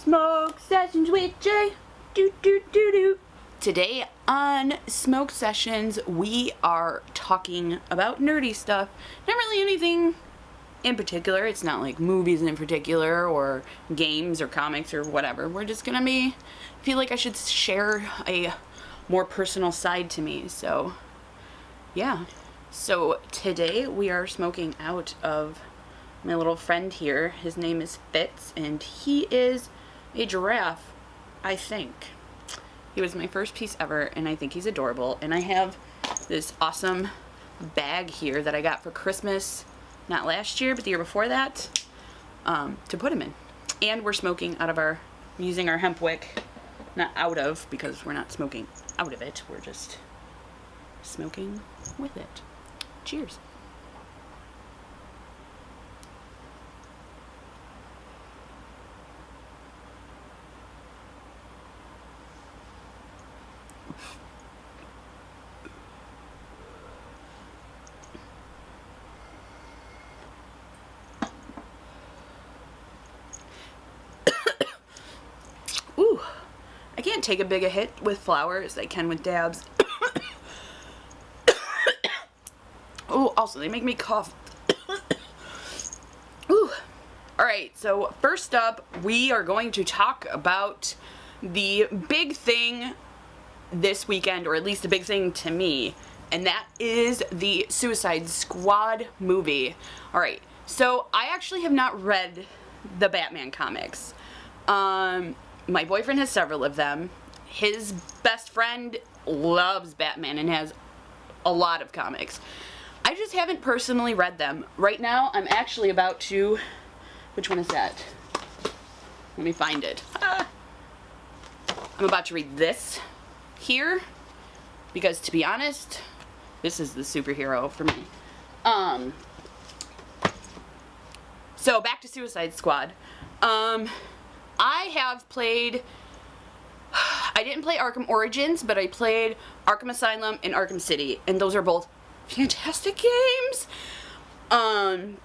Smoke Sessions with Jay. Do do do do. Today on Smoke Sessions, we are talking about nerdy stuff. Not really anything in particular. It's not like movies in particular or games or comics or whatever. We're just gonna feel like I should share a more personal side to me. So, yeah. So today we are smoking out of my little friend here. His name is Fitz, and he is a giraffe, I think. He was my first piece ever, and I think he's adorable. And I have this awesome bag here that I got for Christmas, not last year, but the year before that, to put him in. And we're smoking using our hemp wick, not out of, because we're not smoking out of it. We're just smoking with it. Cheers. Ooh, I can't take a big a hit with flour as I can with dabs. Ooh, also they make me cough. Ooh. Alright, so first up, we are going to talk about the big thing this weekend, or at least the big thing to me, and that is the Suicide Squad movie. Alright, so I actually have not read the Batman comics. My boyfriend has several of them. His best friend loves Batman and has a lot of comics. I just haven't personally read them. Right now, I'm actually about to... Which one is that? Let me find it. I'm about to read this here, because to be honest, this is the superhero for me. So back to Suicide Squad. I have played... I didn't play Arkham Origins, but I played Arkham Asylum and Arkham City, and those are both fantastic games. And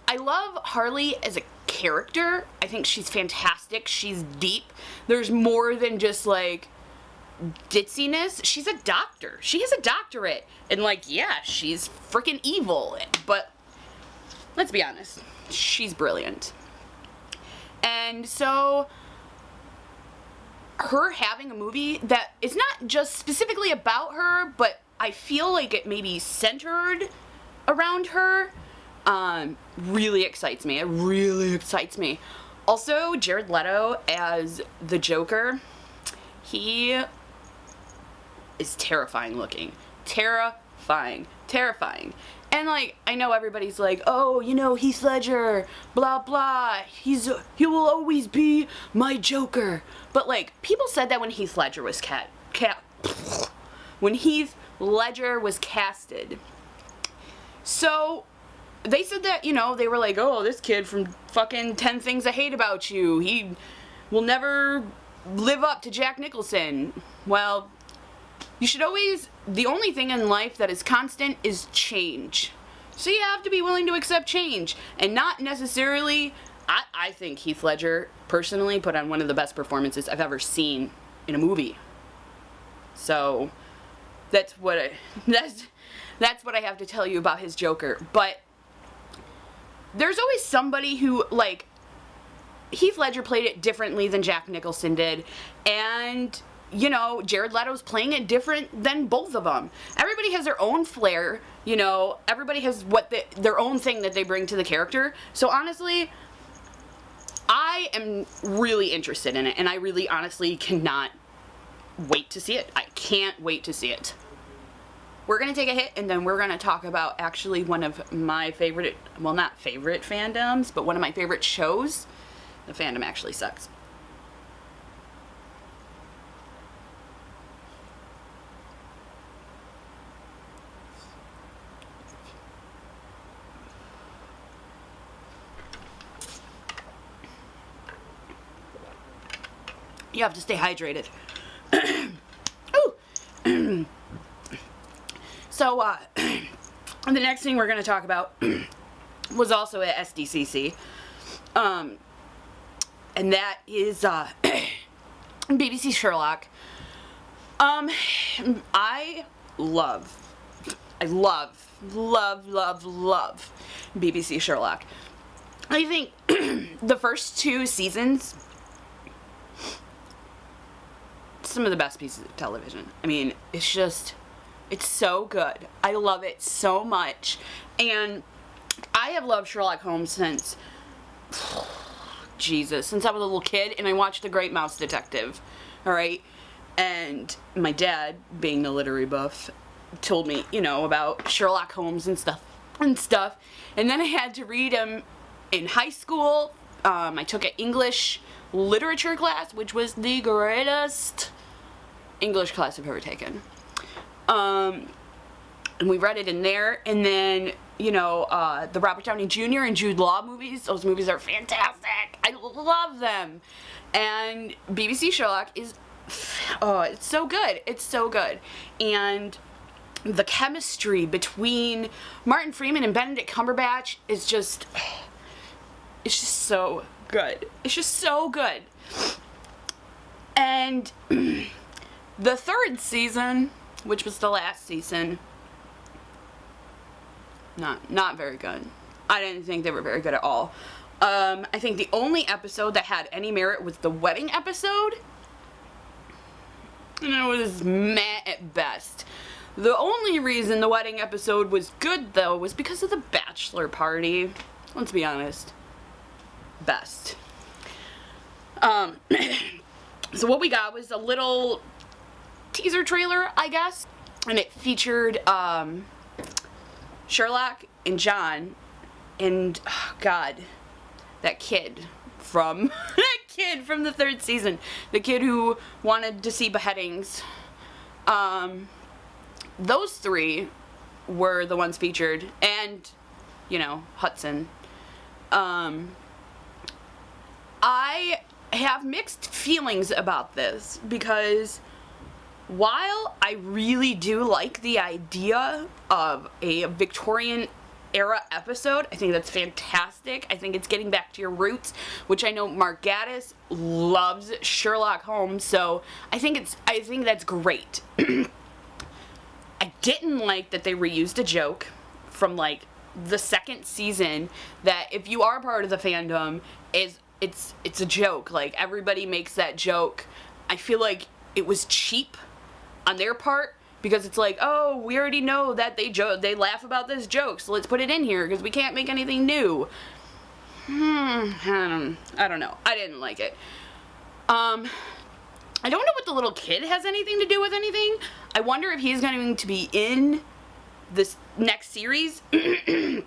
I love Harley as a character. I think she's fantastic. She's deep. There's more than just, like, ditziness. She's a doctor. She has a doctorate. And, like, yeah, she's freaking evil. But let's be honest. She's brilliant. And so her having a movie that is not just specifically about her, but I feel like it may be centered around her, really excites me. It really excites me. Also, Jared Leto as the Joker, he is terrifying looking. Terrifying. And, like, I know everybody's like, oh, you know, Heath Ledger, blah, blah, he will always be my Joker. But, like, people said that when Heath Ledger was when Heath Ledger was casted. So, they said that, you know, they were like, oh, this kid from fucking 10 Things I Hate About You, he will never live up to Jack Nicholson. Well, you should always, the only thing in life that is constant is change. So you have to be willing to accept change. And not necessarily, I think Heath Ledger, personally, put on one of the best performances I've ever seen in a movie. So, that's what I have to tell you about his Joker. But, there's always somebody who, like, Heath Ledger played it differently than Jack Nicholson did. And... you know, Jared Leto's playing it different than both of them. Everybody has their own flair, you know, everybody has their own thing that they bring to the character. So honestly, I am really interested in it, and I really honestly cannot wait to see it. I can't wait to see it. We're going to take a hit, and then we're going to talk about actually one of my favorite, well, not favorite fandoms, but one of my favorite shows. The fandom actually sucks. You have to stay hydrated. Ooh. So, the next thing we're going to talk about was also at SDCC. and that is BBC Sherlock. I love BBC Sherlock. I think the first 2 seasons, some of the best pieces of television. I mean, it's so good. I love it so much. And I have loved Sherlock Holmes since I was a little kid, and I watched The Great Mouse Detective. Alright? And my dad, being the literary buff, told me, about Sherlock Holmes and stuff. And then I had to read him in high school. I took an English literature class, which was the greatest English class I've ever taken. And we read it in there. And then, the Robert Downey Jr. and Jude Law movies. Those movies are fantastic. I love them. And BBC Sherlock is, it's so good. It's so good. And the chemistry between Martin Freeman and Benedict Cumberbatch is just, it's just so good. It's just so good. And the 3rd season, which was the last season, not very good. I didn't think they were very good at all. I think the only episode that had any merit was the wedding episode. And it was meh at best. The only reason the wedding episode was good, though, was because of the bachelor party. Let's be honest. Best. So what we got was a little teaser trailer, I guess. And it featured Sherlock and John and, oh God, that kid from the 3rd season. The kid who wanted to see beheadings. Those 3 were the ones featured, and, Hudson. I have mixed feelings about this, because while I really do like the idea of a Victorian era episode, I think that's fantastic. I think it's getting back to your roots, which I know Mark Gatiss loves Sherlock Holmes, so I think that's great. I didn't like that they reused a joke from the 2nd season, that if you are part of the fandom, it's a joke. Everybody makes that joke. I feel like it was cheap on their part, because it's oh, we already know that they laugh about this joke, so let's put it in here because we can't make anything new. I don't know. I didn't like it. I don't know what the little kid has anything to do with anything. I wonder if he's going to be in this next series. I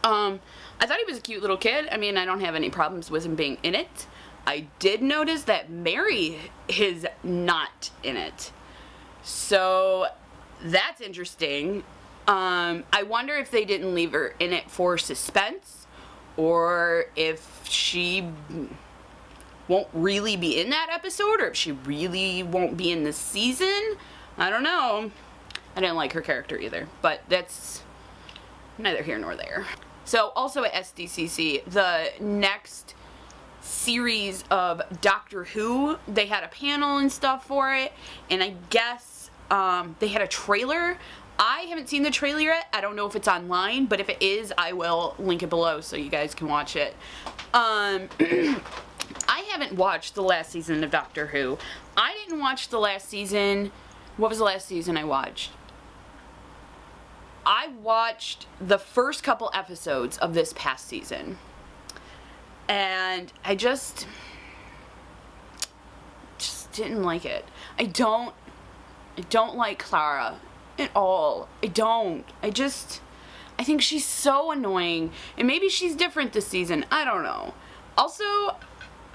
thought he was a cute little kid. I mean, I don't have any problems with him being in it. I did notice that Mary is not in it. So, that's interesting. I wonder if they didn't leave her in it for suspense, or if she won't really be in that episode, or if she really won't be in this season. I don't know. I didn't like her character either, but that's neither here nor there. So, also at SDCC, the next series of Doctor Who, they had a panel and stuff for it, and I guess they had a trailer. I haven't seen the trailer yet. I don't know if it's online, but if it is, I will link it below so you guys can watch it. I haven't watched the last season of Doctor Who. I didn't watch the last season. What was the last season I watched? I watched the first couple episodes of this past season. And I just didn't like it. I don't like Clara at all. I don't. I think she's so annoying. And maybe she's different this season. I don't know. Also,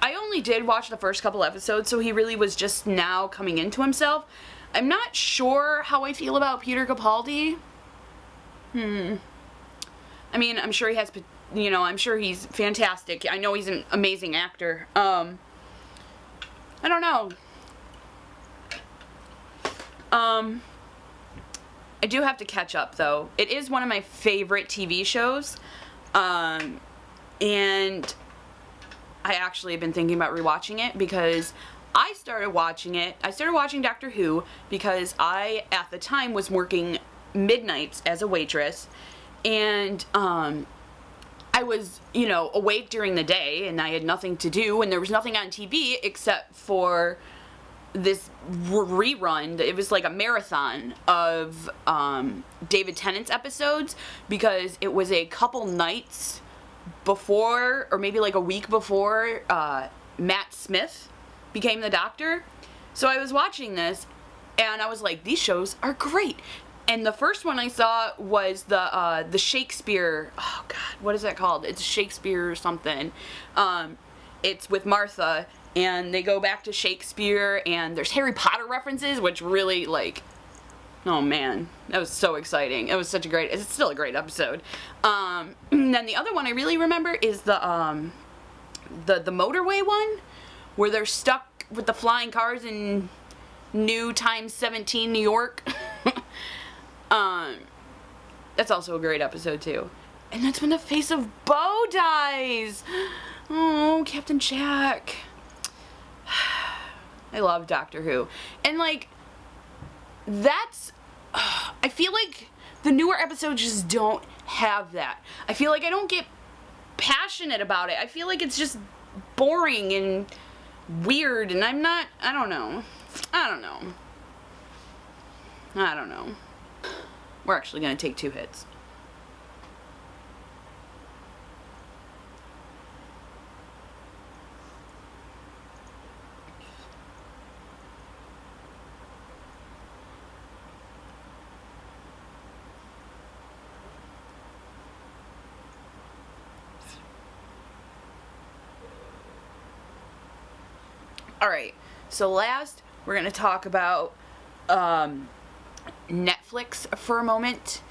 I only did watch the first couple episodes, so he really was just now coming into himself. I'm not sure how I feel about Peter Capaldi. I mean, I'm sure he has, I'm sure he's fantastic. I know he's an amazing actor. I don't know. I do have to catch up, though. It is one of my favorite TV shows. And I actually have been thinking about rewatching it because I started watching Doctor Who because I, at the time, was working midnights as a waitress, and I was, awake during the day, and I had nothing to do, and there was nothing on TV except for this rerun. It was like a marathon of David Tennant's episodes, because it was a couple nights before, or maybe like a week before, Matt Smith became the Doctor. So I was watching this, and I was like, these shows are great. And the first one I saw was the Shakespeare, oh god, what is that called? It's Shakespeare or something. It's with Martha, and they go back to Shakespeare, and there's Harry Potter references, which really, like, oh man, that was so exciting. It was such a great, it's still a great episode. And then the other one I really remember is the motorway one, where they're stuck with the flying cars in New Times 17 New York. That's also a great episode too. And that's when the face of Bo dies. Oh, Captain Jack. I love Doctor Who. And like, that's, I feel like the newer episodes just don't have that. I feel like I don't get passionate about it. I feel like it's just boring and weird, and I don't know. We're actually going to take 2 hits. Alright, so last we're going to talk about Netflix for a moment,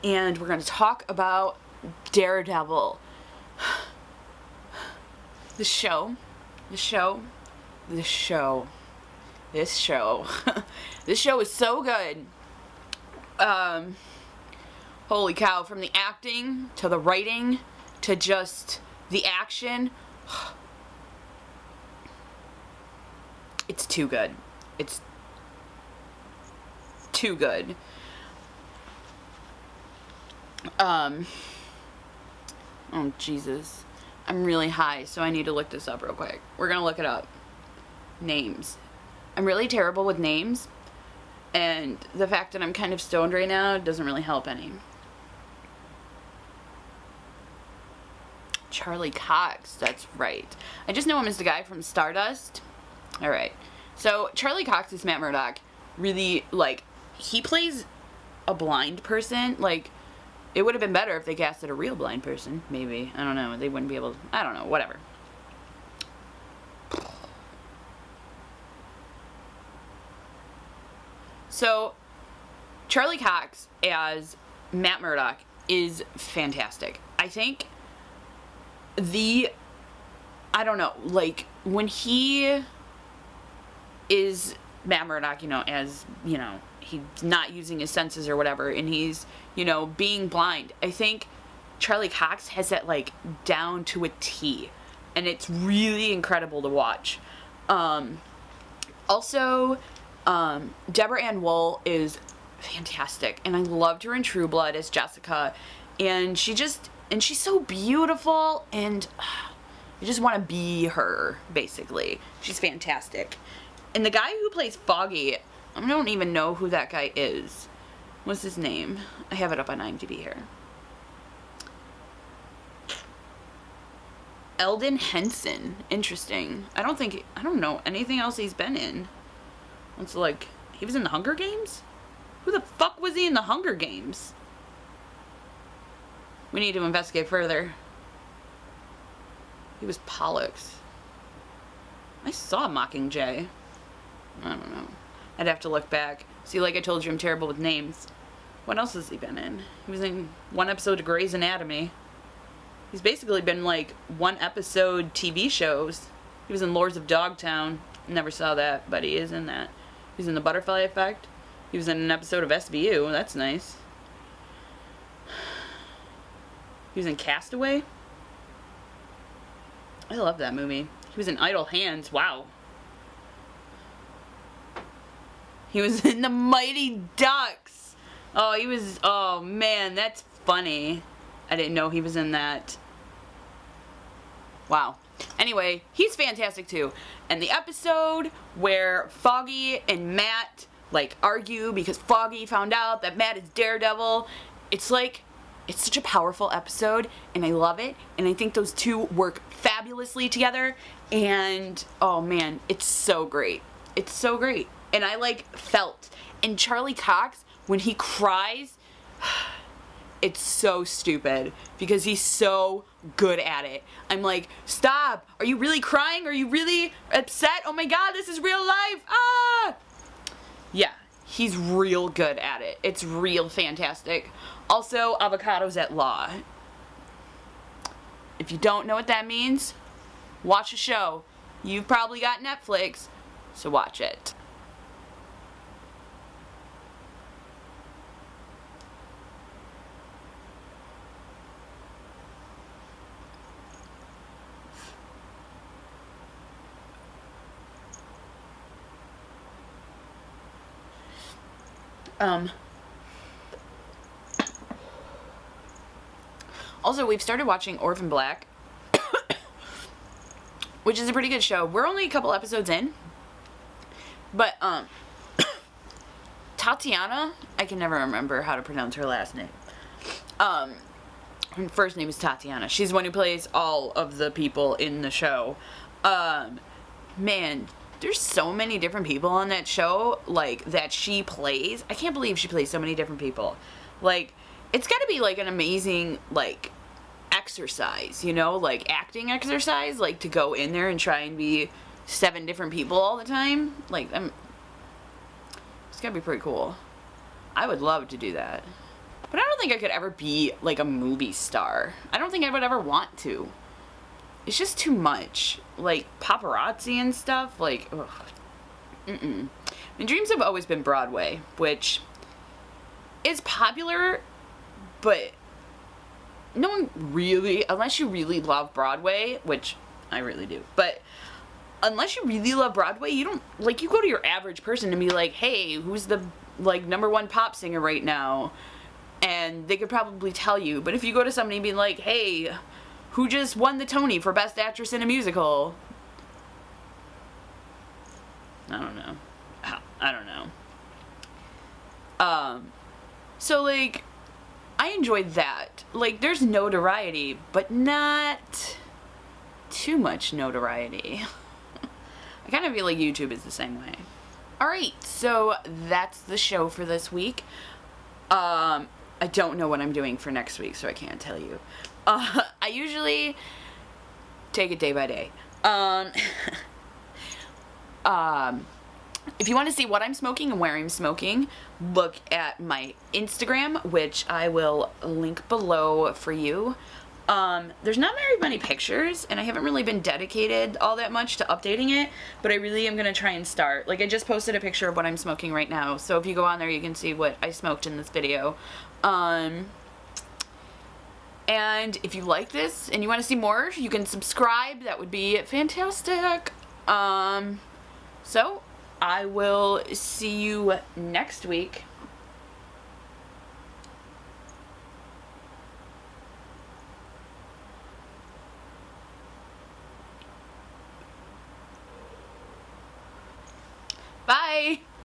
and we're going to talk about Daredevil. This show is so good. Holy cow, from the acting to the writing to just the action. It's too good. It's too good. Oh, Jesus. I'm really high, so I need to look this up real quick. We're gonna look it up. Names. I'm really terrible with names, and the fact that I'm kind of stoned right now doesn't really help any. Charlie Cox, that's right. I just know him as the guy from Stardust. Alright. So, Charlie Cox is Matt Murdock. Really, like, he plays a blind person. Like, it would have been better if they casted a real blind person. Maybe. I don't know. They wouldn't be able to. I don't know. Whatever. So, Charlie Cox as Matt Murdock is fantastic. I think I don't know, like, when he is Matt Murdock, as, he's not using his senses or whatever, and he's, being blind. I think Charlie Cox has that, like, down to a T, and it's really incredible to watch. Also, Deborah Ann Woll is fantastic, and I loved her in True Blood as Jessica, and she's so beautiful, and you just want to be her, basically. She's fantastic. And the guy who plays Foggy, I don't even know who that guy is. What's his name? I have it up on IMDb here. Eldon Henson. Interesting. I don't know anything else he's been in. It's like, he was in the Hunger Games? Who the fuck was he in the Hunger Games? We need to investigate further. He was Pollux. I saw Mockingjay. I don't know. I'd have to look back. See, like I told you, I'm terrible with names. What else has he been in? He was in one episode of Grey's Anatomy. He's basically been, like, one episode TV shows. He was in Lords of Dogtown. Never saw that, but he is in that. He's in The Butterfly Effect. He was in an episode of SVU. That's nice. He was in Castaway. I love that movie. He was in Idle Hands. Wow. He was in The Mighty Ducks. Oh, he was... Oh, man, that's funny. I didn't know he was in that. Wow. Anyway, he's fantastic too. And the episode where Foggy and Matt, like, argue because Foggy found out that Matt is Daredevil, it's like... It's such a powerful episode, and I love it, and I think those two work fabulously together, and, oh man, it's so great. It's so great. And I, like, felt. And Charlie Cox, when he cries, it's so stupid, because he's so good at it. I'm like, stop! Are you really crying? Are you really upset? Oh my god, this is real life! Ah! Yeah, he's real good at it. It's real fantastic. Also, avocados at law. If you don't know what that means, watch a show. You've probably got Netflix, so watch it. Also, we've started watching Orphan Black, which is a pretty good show. We're only a couple episodes in, but, Tatiana, I can never remember how to pronounce her last name. Her first name is Tatiana. She's the one who plays all of the people in the show. Man, there's so many different people on that show, like, that she plays. I can't believe she plays so many different people. Like, it's gotta be, like, an amazing, like, exercise, you know? Like, acting exercise, like, to go in there and try and be 7 different people all the time. Like, it's gotta be pretty cool. I would love to do that. But I don't think I could ever be, like, a movie star. I don't think I would ever want to. It's just too much. Like, paparazzi and stuff, like, ugh. My dreams have always been Broadway, which is popular, but no one really, unless you really love Broadway, which I really do, but unless you really love Broadway, you don't, like, you go to your average person and be like, hey, who's the, like, #1 pop singer right now? And they could probably tell you. But if you go to somebody and be like, hey, who just won the Tony for Best Actress in a Musical? I don't know. I don't know. So, like, I enjoyed that. Like, there's notoriety, but not too much notoriety. I kind of feel like YouTube is the same way. Alright, so that's the show for this week. I don't know what I'm doing for next week, so I can't tell you. I usually take it day by day. If you want to see what I'm smoking and where I'm smoking, look at my Instagram, which I will link below for you. There's not very many pictures, and I haven't really been dedicated all that much to updating it, but I really am going to try and start. Like, I just posted a picture of what I'm smoking right now, so if you go on there, you can see what I smoked in this video. And if you like this and you want to see more, you can subscribe. That would be fantastic. So I will see you next week. Bye!